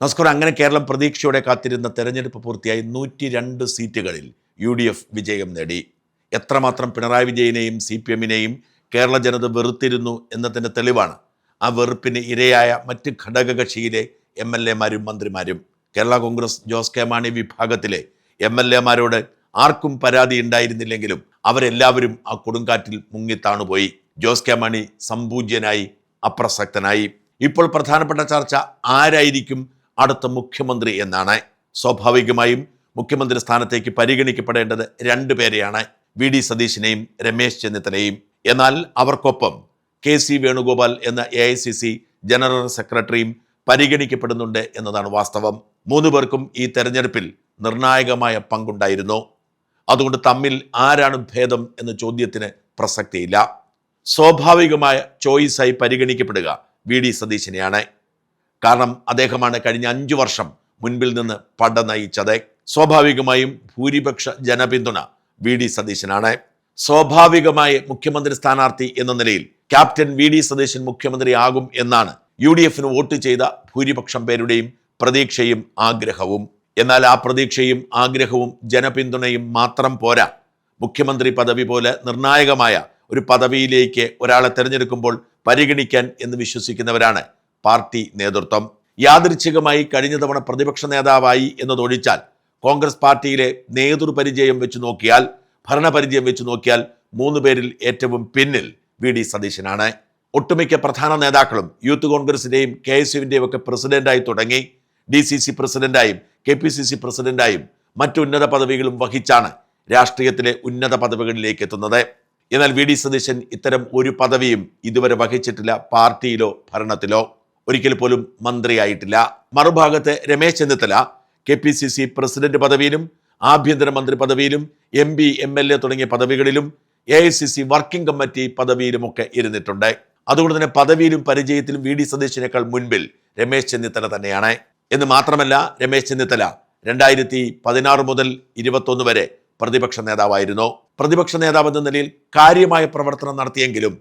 നമസ്കാരം. അങ്ങനെ കേരളം പ്രതീക്ഷയോടെ കാത്തിരുന്ന തെരഞ്ഞെടുപ്പ് പൂർത്തിയായി 102 സീറ്റുകളിൽ UDF വിജയം നേടി. എത്രമാത്രം പിണറായി വിജയനെയും CPM-നെയും കേരള ജനത വെറുത്തിരുന്നു എന്നതിൻ്റെ തെളിവാണ് ആ വെറുപ്പിന് ഇരയായ മറ്റ് ഘടകകക്ഷിയിലെ MLA-മാരും മന്ത്രിമാരും. കേരള കോൺഗ്രസ് ജോസ് കെ മാണി വിഭാഗത്തിലെ MLA-മാരോട് ആർക്കും പരാതി ഉണ്ടായിരുന്നില്ലെങ്കിലും അവരെല്ലാവരും ആ കൊടുങ്കാറ്റിൽ മുങ്ങിത്താണുപോയി. ജോസ് കെ മാണി സംപൂജ്യനായി, അപ്രസക്തനായി. ഇപ്പോൾ പ്രധാനപ്പെട്ട ചർച്ച ആരായിരിക്കും അടുത്ത മുഖ്യമന്ത്രി എന്നാണ്. സ്വാഭാവികമായും മുഖ്യമന്ത്രി സ്ഥാനത്തേക്ക് പരിഗണിക്കപ്പെടേണ്ടത് 2 പേരെയാണ്, VD സതീശനെയും രമേശ് ചെന്നിത്തലയും. എന്നാൽ അവർക്കൊപ്പം KC വേണുഗോപാൽ എന്ന AICC ജനറൽ സെക്രട്ടറിയും പരിഗണിക്കപ്പെടുന്നുണ്ട് എന്നതാണ് വാസ്തവം. 3 പേർക്കും ഈ തെരഞ്ഞെടുപ്പിൽ നിർണായകമായ പങ്കുണ്ടായിരുന്നു. അതുകൊണ്ട് തമ്മിൽ ആരാണ് ഭേദം എന്ന ചോദ്യത്തിന് പ്രസക്തിയില്ല. സ്വാഭാവികമായ ചോയ്സായി പരിഗണിക്കപ്പെടുക VD സതീശനെയാണ്. കാരണം അദ്ദേഹമാണ് കഴിഞ്ഞ 5 വർഷം മുൻപിൽ നിന്ന് പട നയിച്ചത്. സ്വാഭാവികമായും ഭൂരിപക്ഷ ജനപിന്തുണ VD സതീശനാണ്. സ്വാഭാവികമായ മുഖ്യമന്ത്രി സ്ഥാനാർത്ഥി എന്ന നിലയിൽ ക്യാപ്റ്റൻ VD സതീശൻ മുഖ്യമന്ത്രിയാകും എന്നാണ് UDF-ന് വോട്ട് ചെയ്ത ഭൂരിപക്ഷം പേരുടെയും പ്രതീക്ഷയും ആഗ്രഹവും. എന്നാൽ ആ പ്രതീക്ഷയും ആഗ്രഹവും ജനപിന്തുണയും മാത്രം പോരാ. മുഖ്യമന്ത്രി പദവി പോലെ നിർണായകമായ ഒരു പദവിയിലേക്ക് ഒരാളെ തിരഞ്ഞെടുക്കുമ്പോൾ പരിഗണിക്കാൻ എന്ന് വിശ്വസിക്കുന്നവരാണ് പാർട്ടി നേതൃത്വം. യാദൃച്ഛികമായി കഴിഞ്ഞ തവണ പ്രതിപക്ഷ നേതാവായി എന്നതൊഴിച്ചാൽ കോൺഗ്രസ് പാർട്ടിയിലെ നേതൃപരിചയം വെച്ച് നോക്കിയാൽ, ഭരണപരിചയം വെച്ച് നോക്കിയാൽ 3 പേരിൽ ഏറ്റവും പിന്നിൽ VD സതീശനാണ്. ഒട്ടുമിക്ക പ്രധാന നേതാക്കളും യൂത്ത് കോൺഗ്രസിൻ്റെയും KSUവിൻ്റെയും ഒക്കെ പ്രസിഡന്റായി തുടങ്ങി DCC പ്രസിഡന്റായും KPCC പ്രസിഡന്റായും മറ്റുന്നത പദവികളും വഹിച്ചാണ് രാഷ്ട്രീയത്തിലെ ഉന്നത പദവികളിലേക്ക് എത്തുന്നത്. എന്നാൽ VD സതീശൻ ഇത്തരം ഒരു പദവിയും ഇതുവരെ വഹിച്ചിട്ടില്ല. പാർട്ടിയിലോ ഭരണത്തിലോ ഒരിക്കൽ പോലും മന്ത്രിയായിട്ടില്ല. മറുഭാഗത്ത് രമേശ് ചെന്നിത്തല KPCC പ്രസിഡന്റ് പദവിയിലും ആഭ്യന്തരമന്ത്രി പദവിയിലും MP MLA തുടങ്ങിയ പദവികളിലും AICC വർക്കിംഗ് കമ്മിറ്റി പദവിയിലുമൊക്കെ ഇരുന്നിട്ടുണ്ട്. അതുകൊണ്ട് തന്നെ പദവിയിലും പരിചയത്തിലും VD സതീശനേക്കാൾ മുൻപിൽ രമേശ് ചെന്നിത്തല തന്നെയാണ്. എന്ന് മാത്രമല്ല, രമേശ് ചെന്നിത്തല 2016 മുതൽ 21 വരെ പ്രതിപക്ഷ നേതാവായിരുന്നു. പ്രതിപക്ഷ നേതാവ് എന്ന നിലയിൽ കാര്യമായ പ്രവർത്തനം നടത്തിയെങ്കിലും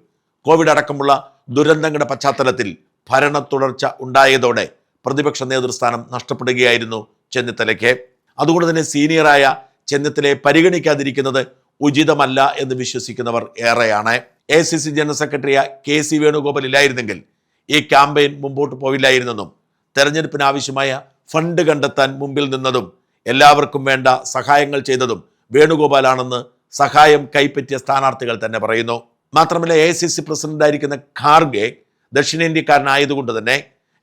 കോവിഡ് അടക്കമുള്ള ദുരന്തങ്ങളുടെ പശ്ചാത്തലത്തിൽ ഭരണ തുടർച്ച ഉണ്ടായതോടെ പ്രതിപക്ഷ നേതൃസ്ഥാനം നഷ്ടപ്പെടുകയായിരുന്നു ചെന്നിത്തലയ്ക്ക്. അതുകൊണ്ട് തന്നെ സീനിയറായ ചെന്നിത്തലയെ പരിഗണിക്കാതിരിക്കുന്നത് ഉചിതമല്ല എന്ന് വിശ്വസിക്കുന്നവർ ഏറെയാണ്. AICC general secretary KC Venugopal ഇല്ലായിരുന്നെങ്കിൽ ഈ ക്യാമ്പയിൻ മുമ്പോട്ട് പോയില്ലായിരുന്നെന്നും തെരഞ്ഞെടുപ്പിന് ആവശ്യമായ ഫണ്ട് കണ്ടെത്താൻ മുമ്പിൽ നിന്നതും എല്ലാവർക്കും വേണ്ട സഹായങ്ങൾ ചെയ്തതും വേണുഗോപാലാണെന്ന് സഹായം കൈപ്പറ്റിയ സ്ഥാനാർത്ഥികൾ തന്നെ പറയുന്നു. മാത്രമല്ല, AICC പ്രസിഡന്റായിരിക്കുന്ന ഖാർഗെ ദക്ഷിണേന്ത്യക്കാരനായതുകൊണ്ട് തന്നെ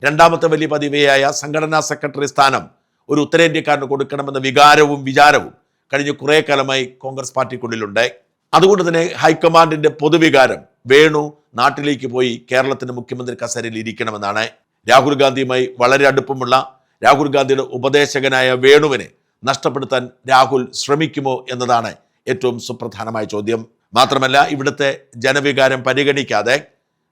2ാമത്തെ വലിയ പദവിയായ സംഘടനാ സെക്രട്ടറി സ്ഥാനം ഒരു ഉത്തരേന്ത്യക്കാരന് കൊടുക്കണമെന്ന വികാരവും വിചാരവും കഴിഞ്ഞ കുറേ കാലമായി കോൺഗ്രസ് പാർട്ടിക്കുള്ളിലുണ്ട്. അതുകൊണ്ട് തന്നെ ഹൈക്കമാൻഡിന്റെ പൊതുവികാരം വേണു നാട്ടിലേക്ക് പോയി കേരളത്തിന്റെ മുഖ്യമന്ത്രി കസേരയിൽ ഇരിക്കണമെന്നാണ്. രാഹുൽ ഗാന്ധിയുമായി വളരെ അടുപ്പമുള്ള രാഹുൽ ഗാന്ധിയുടെ ഉപദേശകനായ വേണുവിനെ നഷ്ടപ്പെടുത്താൻ രാഹുൽ ശ്രമിക്കുമോ എന്നതാണ് ഏറ്റവും സുപ്രധാനമായ ചോദ്യം. മാത്രമല്ല, ഇവിടുത്തെ ജനവികാരം പരിഗണിക്കാതെ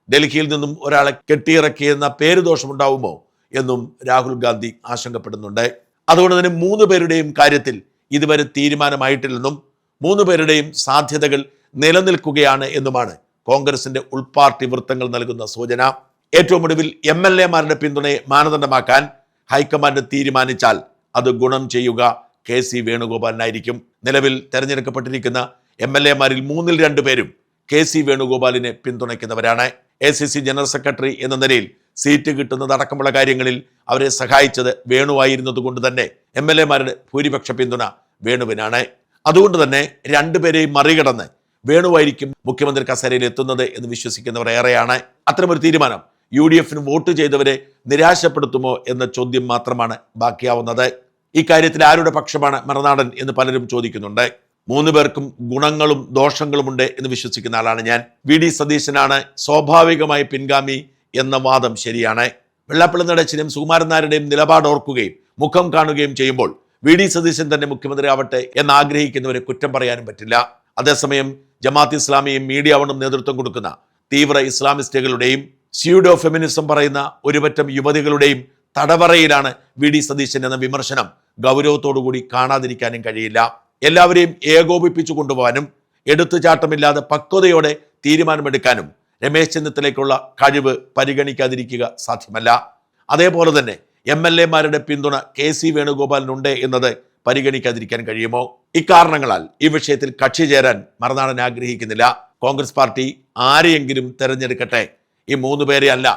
ഡൽഹിയിൽ നിന്നും ഒരാളെ കെട്ടിയിറക്കിയെന്ന പേരുദോഷമുണ്ടാവുമോ എന്നും രാഹുൽ ഗാന്ധി ആശങ്കപ്പെടുന്നുണ്ട്. അതുകൊണ്ട് തന്നെ 3 പേരുടെയും കാര്യത്തിൽ ഇതുവരെ തീരുമാനമായിട്ടില്ലെന്നും 3 പേരുടെയും സാധ്യതകൾ നിലനിൽക്കുകയാണ് എന്നുമാണ് കോൺഗ്രസിന്റെ ഉൾപാർട്ടി വൃത്തങ്ങൾ നൽകുന്ന സൂചന. ഏറ്റവും ഒടുവിൽ MLA-മാരുടെ പിന്തുണയെ മാനദണ്ഡമാക്കാൻ ഹൈക്കമാൻഡ് തീരുമാനിച്ചാൽ അത് ഗുണം ചെയ്യുക KC വേണുഗോപാലിനായിരിക്കും. നിലവിൽ തെരഞ്ഞെടുക്കപ്പെട്ടിരിക്കുന്ന MLA-മാരിൽ 3-ൽ 2 പേരും KC വേണുഗോപാലിനെ പിന്തുണയ്ക്കുന്നവരാണ്. AICC ജനറൽ സെക്രട്ടറി എന്ന നിലയിൽ സീറ്റ് കിട്ടുന്നതടക്കമുള്ള കാര്യങ്ങളിൽ അവരെ സഹായിച്ചത് വേണുവായിരുന്നത് കൊണ്ട് തന്നെ MLA-മാരുടെ ഭൂരിപക്ഷ പിന്തുണ വേണുവിനാണ്. അതുകൊണ്ട് തന്നെ 2 പേരെയും മറികടന്ന് വേണുവായിരിക്കും മുഖ്യമന്ത്രി കസേരയിൽ എത്തുന്നത് എന്ന് വിശ്വസിക്കുന്നവർ ഏറെയാണ്. അത്തരമൊരു തീരുമാനം UDF-ന് വോട്ട് ചെയ്തവരെ നിരാശപ്പെടുത്തുമോ എന്ന ചോദ്യം മാത്രമാണ് ബാക്കിയാവുന്നത്. ഇക്കാര്യത്തിൽ ആരുടെ പക്ഷമാണ് മറുനാടൻ എന്ന് പലരും ചോദിക്കുന്നുണ്ട്. 3 പേർക്കും ഗുണങ്ങളും ദോഷങ്ങളുമുണ്ട് എന്ന് വിശ്വസിക്കുന്ന ആളാണ് ഞാൻ. VD സതീശനാണ് സ്വാഭാവികമായി പിൻഗാമി എന്ന വാദം ശരിയാണ്. വെള്ളാപ്പള്ളി നടേശനും സുകുമാരൻ നായരുടെയും നിലപാട് ഓർക്കുകയും മുഖം കാണുകയും ചെയ്യുമ്പോൾ VD സതീശൻ തന്നെ മുഖ്യമന്ത്രി ആവട്ടെ എന്ന് ആഗ്രഹിക്കുന്നവരെ കുറ്റം പറയാനും പറ്റില്ല. അതേസമയം ജമാഅത്ത് ഇസ്ലാമിയും മീഡിയ വണ്ണും നേതൃത്വം കൊടുക്കുന്ന തീവ്ര ഇസ്ലാമിസ്റ്റുകളുടെയും സ്യൂഡോ ഫെമിനിസം പറയുന്ന ഒരുപറ്റം യുവതികളുടെയും തടവറയിലാണ് VD സതീശൻ എന്ന വിമർശനം ഗൗരവത്തോടുകൂടി കാണാതിരിക്കാനും കഴിയില്ല. എല്ലാവരെയും ഏകോപിപ്പിച്ചു കൊണ്ടുപോകാനും എടുത്തുചാട്ടമില്ലാതെ പക്വതയോടെ തീരുമാനമെടുക്കാനും രമേശ് ചെന്നിത്തലയ്ക്കുള്ള കഴിവ് പരിഗണിക്കാതിരിക്കുക സാധ്യമല്ല. അതേപോലെ തന്നെ MLA-മാരുടെ പിന്തുണ KC വേണുഗോപാലിനുണ്ട് എന്നത് പരിഗണിക്കാതിരിക്കാൻ കഴിയുമോ? ഇക്കാരണങ്ങളാൽ ഈ വിഷയത്തിൽ കക്ഷി ചേരാൻ മറുനാടൻ ആഗ്രഹിക്കുന്നില്ല. കോൺഗ്രസ് പാർട്ടി ആരെയെങ്കിലും തെരഞ്ഞെടുക്കട്ടെ, ഈ 3 പേരെ അല്ല.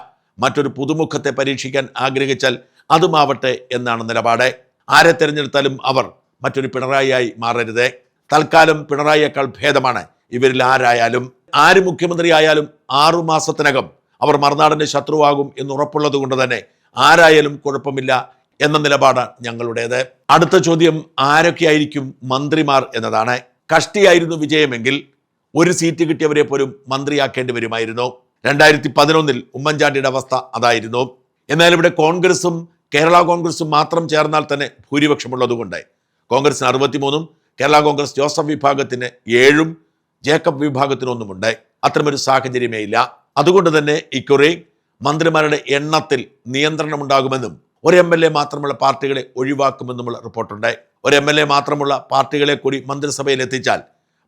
മറ്റൊരു പുതുമുഖത്തെ പരീക്ഷിക്കാൻ ആഗ്രഹിച്ചാൽ അതുമാവട്ടെ എന്നാണ് നിലപാട്. ആരെ തെരഞ്ഞെടുത്താലും അവർ മറ്റൊരു പിണറായിയായി മാറരുത്. തൽക്കാലം പിണറായിയേക്കാൾ ഭേദമാണ് ഇവരിൽ ആരായാലും. ആര് മുഖ്യമന്ത്രിയായാലും 6 മാസത്തിനകം അവർ മറുനാടന്റെ ശത്രുവാകും എന്ന് ഉറപ്പുള്ളത് കൊണ്ട് തന്നെ ആരായാലും കുഴപ്പമില്ല എന്ന നിലപാടാണ് ഞങ്ങളുടേത്. അടുത്ത ചോദ്യം ആരൊക്കെയായിരിക്കും മന്ത്രിമാർ എന്നതാണ്. കഷ്ടിയായിരുന്നു വിജയമെങ്കിൽ 1 സീറ്റ് കിട്ടിയവരെ പോലും മന്ത്രിയാക്കേണ്ടി വരുമായിരുന്നു. 2011 ഉമ്മൻചാണ്ടിയുടെ അവസ്ഥ അതായിരുന്നു. എന്നാൽ ഇവിടെ കോൺഗ്രസും കേരള കോൺഗ്രസും മാത്രം ചേർന്നാൽ തന്നെ ഭൂരിപക്ഷമുള്ളതുകൊണ്ട് കോൺഗ്രസിന് 63-ഉം കേരള കോൺഗ്രസ് ജോസഫ് വിഭാഗത്തിന് 7-ഉം ജേക്കബ് വിഭാഗത്തിന് 1-ഉമുണ്ട്. അത്തരമൊരു സാഹചര്യമേ ഇല്ല. അതുകൊണ്ട് തന്നെ ഇക്കുറി മന്ത്രിമാരുടെ എണ്ണത്തിൽ നിയന്ത്രണമുണ്ടാകുമെന്നും ഒരു MLA മാത്രമുള്ള പാർട്ടികളെ ഒഴിവാക്കുമെന്നുമുള്ള റിപ്പോർട്ടുണ്ട്. ഒരു MLA മാത്രമുള്ള പാർട്ടികളെ കൂടി മന്ത്രിസഭയിൽ എത്തിച്ചാൽ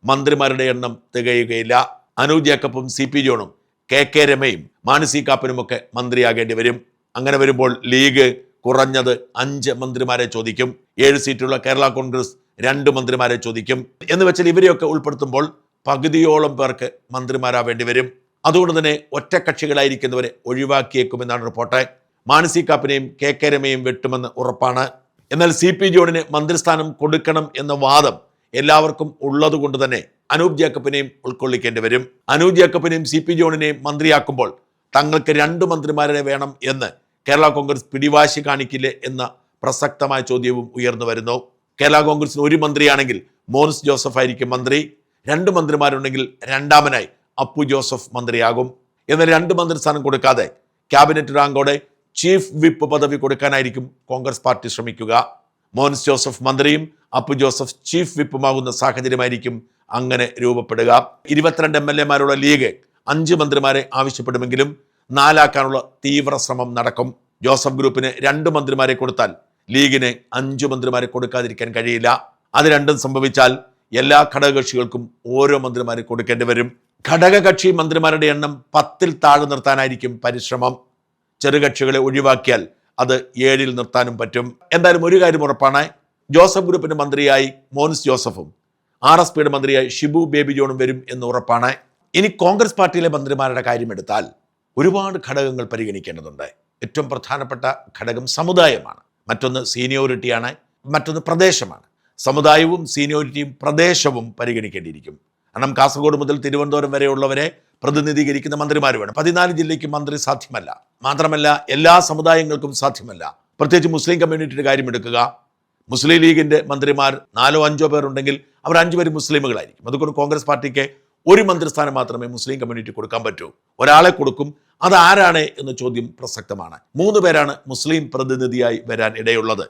മന്ത്രിമാരുടെ എണ്ണം തികയുകയില്ല. അനൂപ് ജേക്കബും CP ജോണും KK രമയും മാണി സി കാപ്പനുമൊക്കെ മന്ത്രിയാകേണ്ടി വരും. അങ്ങനെ വരുമ്പോൾ ലീഗ് കുറഞ്ഞത് 5 മന്ത്രിമാരെ ചോദിക്കും. 7 സീറ്റുള്ള കേരള കോൺഗ്രസ് 2 മന്ത്രിമാരെ ചോദിക്കും. എന്ന് വെച്ചാൽ ഇവരെയൊക്കെ ഉൾപ്പെടുത്തുമ്പോൾ പകുതിയോളം പേർക്ക് മന്ത്രിമാരാവേണ്ടി വരും. അതുകൊണ്ട് തന്നെ ഒറ്റക്കക്ഷികളായിരിക്കുന്നവരെ ഒഴിവാക്കിയേക്കുമെന്നാണ് റിപ്പോർട്ട്. മാണി സി കാപ്പനെയും KK രമയും വെട്ടുമെന്ന് ഉറപ്പാണ്. എന്നാൽ CP ജോണിന് മന്ത്രിസ്ഥാനം കൊടുക്കണം എന്ന വാദം എല്ലാവർക്കും ഉള്ളത് കൊണ്ട് തന്നെ അനൂപ് ജേക്കബിനെയും ഉൾക്കൊള്ളിക്കേണ്ടി വരും. അനൂപ് ജേക്കബിനെയും CP ജോണിനെയും മന്ത്രിയാക്കുമ്പോൾ തങ്ങൾക്ക് 2 മന്ത്രിമാരെ വേണം എന്ന് കേരള കോൺഗ്രസ് പിടിവാശി കാണിക്കില്ലേ എന്ന പ്രസക്തമായ ചോദ്യവും ഉയർന്നു വരുന്നു. കേരള കോൺഗ്രസിന് 1 മന്ത്രിയാണെങ്കിൽ മോൻസ് ജോസഫ് ആയിരിക്കും മന്ത്രി. 2 മന്ത്രിമാരുണ്ടെങ്കിൽ രണ്ടാമനായി അപ്പു ജോസഫ് മന്ത്രിയാകും. എന്നാൽ 2 മന്ത്രിസ്ഥാനം കൊടുക്കാതെ ക്യാബിനറ്റ് റാങ്കോടെ ചീഫ് വിപ്പ് പദവി കൊടുക്കാനായിരിക്കും കോൺഗ്രസ് പാർട്ടി ശ്രമിക്കുക. മോൻസ് ജോസഫ് മന്ത്രിയും അപ്പു ജോസഫ് ചീഫ് വിപ്പുമാകുന്ന സാഹചര്യമായിരിക്കും അങ്ങനെ രൂപപ്പെടുക. 22 MLA-മാരുള്ള ലീഗ് 5 മന്ത്രിമാരെ ആവശ്യപ്പെടുമെങ്കിലും 4 ആക്കാനുള്ള തീവ്ര ശ്രമം നടക്കും. ജോസഫ് ഗ്രൂപ്പിന് 2 മന്ത്രിമാരെ കൊടുത്താൽ ലീഗിന് 5 മന്ത്രിമാരെ കൊടുക്കാതിരിക്കാൻ കഴിയില്ല. അത് രണ്ടും സംഭവിച്ചാൽ എല്ലാ ഘടകകക്ഷികൾക്കും ഓരോ മന്ത്രിമാരെ കൊടുക്കേണ്ടി വരും. ഘടകകക്ഷി മന്ത്രിമാരുടെ എണ്ണം 10-ൽ താഴെ നിർത്താനായിരിക്കും പരിശ്രമം. ചെറുകക്ഷികളെ ഒഴിവാക്കിയാൽ അത് 7-ൽ നിർത്താനും പറ്റും. എന്തായാലും ഒരു കാര്യം ഉറപ്പാണ്, ജോസഫ് ഗ്രൂപ്പിന്റെ മന്ത്രിയായി മോൻസ് ജോസഫും RSPയുടെ മന്ത്രിയായി ഷിബു ബേബി ജോണും വരും എന്ന് ഉറപ്പാണ്. ഇനി കോൺഗ്രസ് പാർട്ടിയിലെ മന്ത്രിമാരുടെ കാര്യമെടുത്താൽ ഒരുപാട് ഘടകങ്ങൾ പരിഗണിക്കേണ്ടതുണ്ട്. ഏറ്റവും പ്രധാനപ്പെട്ട ഘടകം സമുദായമാണ്. മറ്റൊന്ന് സീനിയോറിറ്റിയാണ്, മറ്റൊന്ന് പ്രദേശമാണ്. സമുദായവും സീനിയോറിറ്റിയും പ്രദേശവും പരിഗണിക്കേണ്ടിയിരിക്കും. കാരണം കാസർഗോഡ് മുതൽ തിരുവനന്തപുരം വരെയുള്ളവരെ പ്രതിനിധീകരിക്കുന്ന മന്ത്രിമാർ വേണം. 14 ജില്ലയ്ക്ക് മന്ത്രി സാധ്യമല്ല. മാത്രമല്ല എല്ലാ സമുദായങ്ങൾക്കും സാധ്യമല്ല. പ്രത്യേകിച്ച് മുസ്ലിം കമ്മ്യൂണിറ്റിയുടെ കാര്യം എടുക്കുക. മുസ്ലിം ലീഗിന്റെ മന്ത്രിമാർ 4-5 പേർ ഉണ്ടെങ്കിൽ അവർ 5 പേര് മുസ്ലിമുകളായിരിക്കും. അതുകൊണ്ട് കോൺഗ്രസ് പാർട്ടിക്ക് 1 മന്ത്രിസ്ഥാനം മാത്രമേ മുസ്ലിം കമ്മ്യൂണിറ്റി കൊടുക്കാൻ പറ്റൂ. ഒരാളെ കൊടുക്കും. അത് ആരാണ് എന്ന ചോദ്യം പ്രസക്തമാണ്. 3 പേരാണ് മുസ്ലിം പ്രതിനിധിയായി വരാൻ ഇടയുള്ളത്.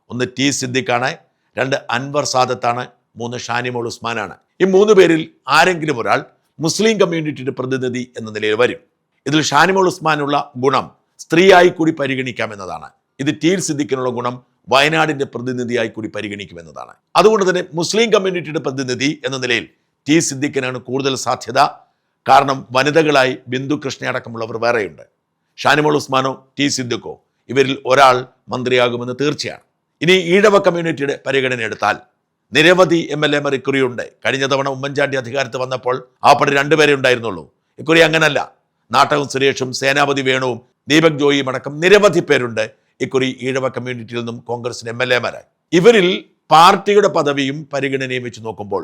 1 T സിദ്ദിഖാണ്, 2 അൻവർ സാദത്താണ്, 3 ഷാനിമോൾ ഉസ്മാനാണ്. ഈ 3 പേരിൽ ആരെങ്കിലും ഒരാൾ മുസ്ലിം കമ്മ്യൂണിറ്റിയുടെ പ്രതിനിധി എന്ന നിലയിൽ വരും. ഇതിൽ ഷാനിമോൾ ഉസ്മാനുള്ള ഗുണം സ്ത്രീയായി കൂടി പരിഗണിക്കാമെന്നതാണ്. ഇത് T സിദ്ദിഖിനുള്ള ഗുണം വയനാടിന്റെ പ്രതിനിധിയായി കൂടി പരിഗണിക്കുമെന്നതാണ്. അതുകൊണ്ട് തന്നെ മുസ്ലിം കമ്മ്യൂണിറ്റിയുടെ പ്രതിനിധി എന്ന നിലയിൽ T സിദ്ദിഖിനാണ് കൂടുതൽ സാധ്യത. കാരണം വനിതകളായി ബിന്ദു കൃഷ്ണ അടക്കമുള്ളവർ വേറെയുണ്ട്. ഷാനിമോൾ ഉസ്മാനോ T സിദ്ദിഖോ ഇവരിൽ ഒരാൾ മന്ത്രിയാകുമെന്ന് തീർച്ചയാണ്. ഇനി ഈഴവ കമ്മ്യൂണിറ്റിയുടെ പരിഗണന എടുത്താൽ നിരവധി MLA-മാർ ഇക്കുറിയുണ്ട്. കഴിഞ്ഞ തവണ ഉമ്മൻചാണ്ടി അധികാരത്തിൽ വന്നപ്പോൾ ആപ്പടെ 2 പേരെ ഉണ്ടായിരുന്നുള്ളൂ. ഇക്കുറി അങ്ങനല്ല. നാട്ടകം സുരേഷും സേനാപതി വേണുവും ദീപക് ജോയിയും അടക്കം നിരവധി പേരുണ്ട് ഇക്കുറി ഈഴവ കമ്മ്യൂണിറ്റിയിൽ നിന്നും കോൺഗ്രസിന് MLA-മാരായി. ഇവരിൽ പാർട്ടിയുടെ പദവിയും പരിഗണനയും വെച്ച് നോക്കുമ്പോൾ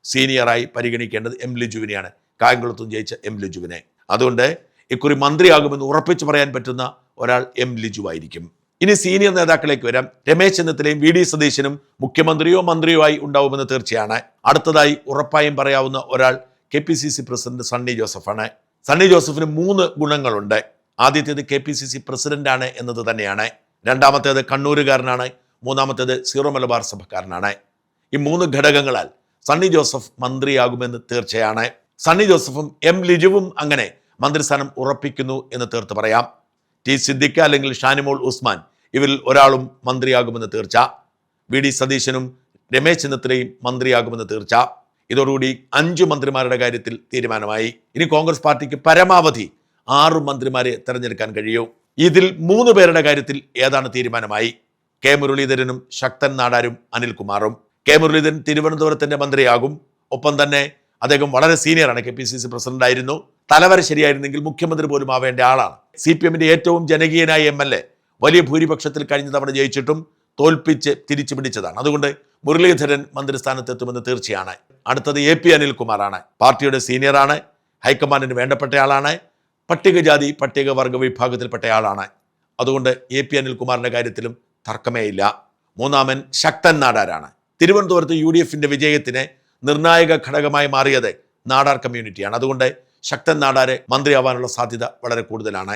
സീനിയറായി പരിഗണിക്കേണ്ടത് M ലിജുവിനെയാണ്. കായംകുളത്തും ജയിച്ച M ലിജുവിനെ. അതുകൊണ്ട് ഇക്കുറി മന്ത്രിയാകുമെന്ന് ഉറപ്പിച്ചു പറയാൻ പറ്റുന്ന ഒരാൾ M ലിജു ആയിരിക്കും. ഇനി സീനിയർ നേതാക്കളിലേക്ക് വരാം. രമേശ് ചെന്നിത്തലയും VD സതീശനും മുഖ്യമന്ത്രിയോ മന്ത്രിയോ ആയി ഉണ്ടാവുമെന്ന് തീർച്ചയാണ്. അടുത്തതായി ഉറപ്പായും പറയാവുന്ന ഒരാൾ KPCC പ്രസിഡന്റ് സണ്ണി ജോസഫാണ്. സണ്ണി ജോസഫിന് 3 ഗുണങ്ങളുണ്ട്. ആദ്യത്തേത് KPCC പ്രസിഡന്റാണ് എന്നത് തന്നെയാണ്. രണ്ടാമത്തേത് കണ്ണൂരുകാരനാണ്. മൂന്നാമത്തേത് സീറോ മലബാർ സഭക്കാരനാണ്. ഈ 3 ഘടകങ്ങളാൽ സണ്ണി ജോസഫ് മന്ത്രിയാകുമെന്ന് തീർച്ചയാണ്. സണ്ണി ജോസഫും M ലിജുവും അങ്ങനെ മന്ത്രിസ്ഥാനം ഉറപ്പിക്കുന്നു എന്ന് തീർത്ത് പറയാം. T സിദ്ദിഖ് അല്ലെങ്കിൽ ഷാനിമോൾ ഉസ്മാൻ ഇവരിൽ ഒരാളും മന്ത്രിയാകുമെന്ന് തീർച്ച. VD സതീശനും രമേശ് ചെന്നിത്തലയും മന്ത്രിയാകുമെന്ന് തീർച്ച. ഇതോടുകൂടി 5 മന്ത്രിമാരുടെ കാര്യത്തിൽ തീരുമാനമായി. ഇനി കോൺഗ്രസ് പാർട്ടിക്ക് പരമാവധി 6 മന്ത്രിമാരെ തെരഞ്ഞെടുക്കാൻ കഴിയൂ. ഇതിൽ 3 പേരുടെ കാര്യത്തിൽ ഏതാണ് തീരുമാനമായി. കെ മുരളീധരനും ശക്തൻ നാടാരും അനിൽകുമാറും. കെ മുരളീധരൻ തിരുവനന്തപുരത്തിന്റെ മന്ത്രിയാകും. ഒപ്പം തന്നെ അദ്ദേഹം വളരെ സീനിയറാണ്, KPCC പ്രസിഡന്റ് ആയിരുന്നു. തലവര ശരിയായിരുന്നെങ്കിൽ മുഖ്യമന്ത്രി പോലും ആവേണ്ട ആളാണ്. CPM-ന്റെ ഏറ്റവും ജനകീയനായ MLA, വലിയ ഭൂരിപക്ഷത്തിൽ കഴിഞ്ഞ തവണ ജയിച്ചിട്ടും തോൽപ്പിച്ച് തിരിച്ചു പിടിച്ചതാണ്. അതുകൊണ്ട് മുരളീധരൻ മന്ത്രിസ്ഥാനത്തെത്തുമെന്ന് തീർച്ചയാണ്. അടുത്തത് AP അനിൽകുമാറാണ്. പാർട്ടിയുടെ സീനിയറാണ്, ഹൈക്കമാൻഡിന് വേണ്ടപ്പെട്ടയാളാണ്, പട്ടികജാതി പട്ടികവർഗ വിഭാഗത്തിൽപ്പെട്ടയാളാണ്. അതുകൊണ്ട് AP അനിൽകുമാറിന്റെ കാര്യത്തിലും തർക്കമേ ഇല്ല. മൂന്നാമൻ ശക്തൻ നാടാരാണ്. തിരുവനന്തപുരത്ത് UDF-ന്റെ വിജയത്തിന് നിർണായക ഘടകമായി മാറിയത് നാടാർ കമ്മ്യൂണിറ്റിയാണ്. അതുകൊണ്ട് ശക്തൻ നാടാരെ മന്ത്രിയാവാനുള്ള സാധ്യത വളരെ കൂടുതലാണ്.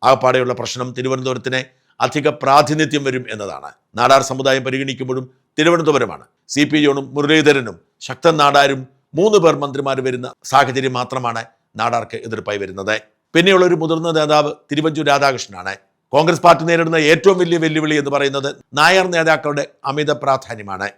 ആകപ്പാടെയുള്ള പ്രശ്നം തിരുവനന്തപുരത്തിന് അധിക പ്രാതിനിധ്യം വരും എന്നതാണ്. നാടാർ സമുദായം പരിഗണിക്കുമ്പോഴും തിരുവനന്തപുരമാണ്. CP ജോണും മുരളീധരനും ശക്തൻ നാടാരും 3 പേർ മന്ത്രിമാർ വരുന്ന സാഹചര്യം മാത്രമാണ് നാടാർക്ക് എതിർപ്പായി വരുന്നത്. പിന്നെയുള്ള ഒരു മുതിർന്ന നേതാവ് തിരുവഞ്ചൂർ രാധാകൃഷ്ണനാണ്. കോൺഗ്രസ് പാർട്ടി നേരിടുന്ന ഏറ്റവും വലിയ വെല്ലുവിളി എന്ന് പറയുന്നത് നായർ നേതാക്കളുടെ അമിത പ്രാധാന്യമാണ്.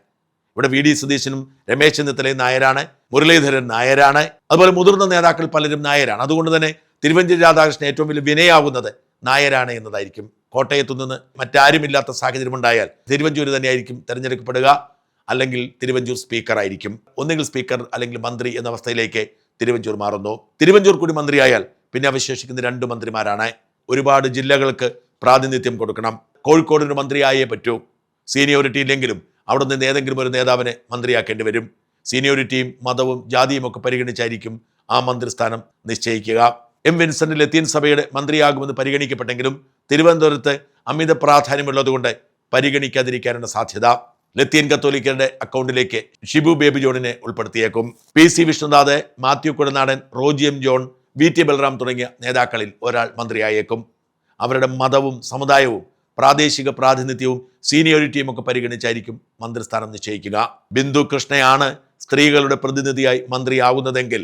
ഇവിടെ VD സതീശനും രമേശ് ചെന്നിത്തലയും നായരാണ്, മുരളീധരൻ നായരാണ്, അതുപോലെ മുതിർന്ന നേതാക്കൾ പലരും നായരാണ്. അതുകൊണ്ട് തന്നെ തിരുവഞ്ചൂർ രാധാകൃഷ്ണൻ ഏറ്റവും വലിയ വിനയാകുന്നത് നായരാണ് എന്നതായിരിക്കും. കോട്ടയത്തു നിന്ന് മറ്റാരുമില്ലാത്ത സാഹചര്യം ഉണ്ടായാൽ തിരുവഞ്ചൂർ തന്നെയായിരിക്കും തിരഞ്ഞെടുക്കപ്പെടുക, അല്ലെങ്കിൽ തിരുവഞ്ചൂർ സ്പീക്കർ ആയിരിക്കും. ഒന്നുകിൽ സ്പീക്കർ അല്ലെങ്കിൽ മന്ത്രി എന്ന അവസ്ഥയിലേക്ക് തിരുവഞ്ചൂർ മാറുന്നു. തിരുവഞ്ചൂർ കൂടി മന്ത്രിയായാൽ പിന്നെ അവശേഷിക്കുന്ന 2 മന്ത്രിമാരാണ്. ഒരുപാട് ജില്ലകൾക്ക് പ്രാതിനിധ്യം കൊടുക്കണം. കോഴിക്കോടിന് മന്ത്രിയായേ പറ്റൂ. സീനിയോറിറ്റി ഇല്ലെങ്കിലും അവിടെ നിന്ന് ഏതെങ്കിലും ഒരു നേതാവിനെ മന്ത്രിയാക്കേണ്ടി വരും. സീനിയോറിറ്റിയും മതവും ജാതിയും ഒക്കെ പരിഗണിച്ചായിരിക്കും ആ മന്ത്രിസ്ഥാനം നിശ്ചയിക്കുക. M. വിൻസെന്റ് ലത്തീൻ സഭയുടെ മന്ത്രിയാകുമെന്ന് പരിഗണിക്കപ്പെട്ടെങ്കിലും തിരുവനന്തപുരത്ത് അമിത പ്രാധാന്യമുള്ളതുകൊണ്ട് പരിഗണിക്കാതിരിക്കാനാണ് സാധ്യത. ലത്തീൻ കത്തോലിക്കരുടെ അക്കൗണ്ടിലേക്ക് ഷിബു ബേബി ജോണിനെ ഉൾപ്പെടുത്തിയേക്കും. PC Vishnunath, Mathew Kuzhalnadan, Roji M. John, VT Balram തുടങ്ങിയ നേതാക്കളിൽ ഒരാൾ മന്ത്രിയായേക്കും. അവരുടെ മതവും സമുദായവും പ്രാദേശിക പ്രാതിനിധ്യവും സീനിയോറിറ്റിയും ഒക്കെ പരിഗണിച്ചായിരിക്കും മന്ത്രിസ്ഥാനം നിശ്ചയിക്കുക. ബിന്ദു കൃഷ്ണയാണ് സ്ത്രീകളുടെ പ്രതിനിധിയായി മന്ത്രിയാവുന്നതെങ്കിൽ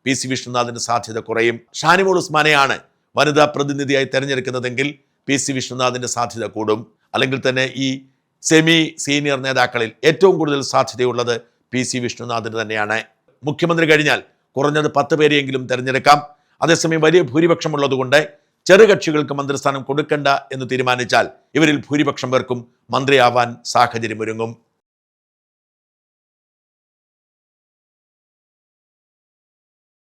PC വിഷ്ണുനാഥിന്റെ സാധ്യത കുറയും. ഷാനിമോൾ ഉസ്മാനെയാണ് വനിതാ പ്രതിനിധിയായി തെരഞ്ഞെടുക്കുന്നതെങ്കിൽ PC വിഷ്ണുനാഥിന്റെ സാധ്യത കൂടും. അല്ലെങ്കിൽ തന്നെ ഈ സെമി സീനിയർ നേതാക്കളിൽ ഏറ്റവും കൂടുതൽ സാധ്യതയുള്ളത് PC വിഷ്ണുനാഥിന് തന്നെയാണ്. മുഖ്യമന്ത്രി കഴിഞ്ഞാൽ കുറഞ്ഞത് 10 പേരെയെങ്കിലും തെരഞ്ഞെടുക്കാം. അതേസമയം വലിയ ഭൂരിപക്ഷമുള്ളതുകൊണ്ട് ചെറുകക്ഷികൾക്ക് മന്ത്രിസ്ഥാനം കൊടുക്കണ്ട എന്ന് തീരുമാനിച്ചാൽ ഇവരിൽ ഭൂരിപക്ഷം പേർക്കും മന്ത്രിയാവാൻ സാഹചര്യമൊരുങ്ങും.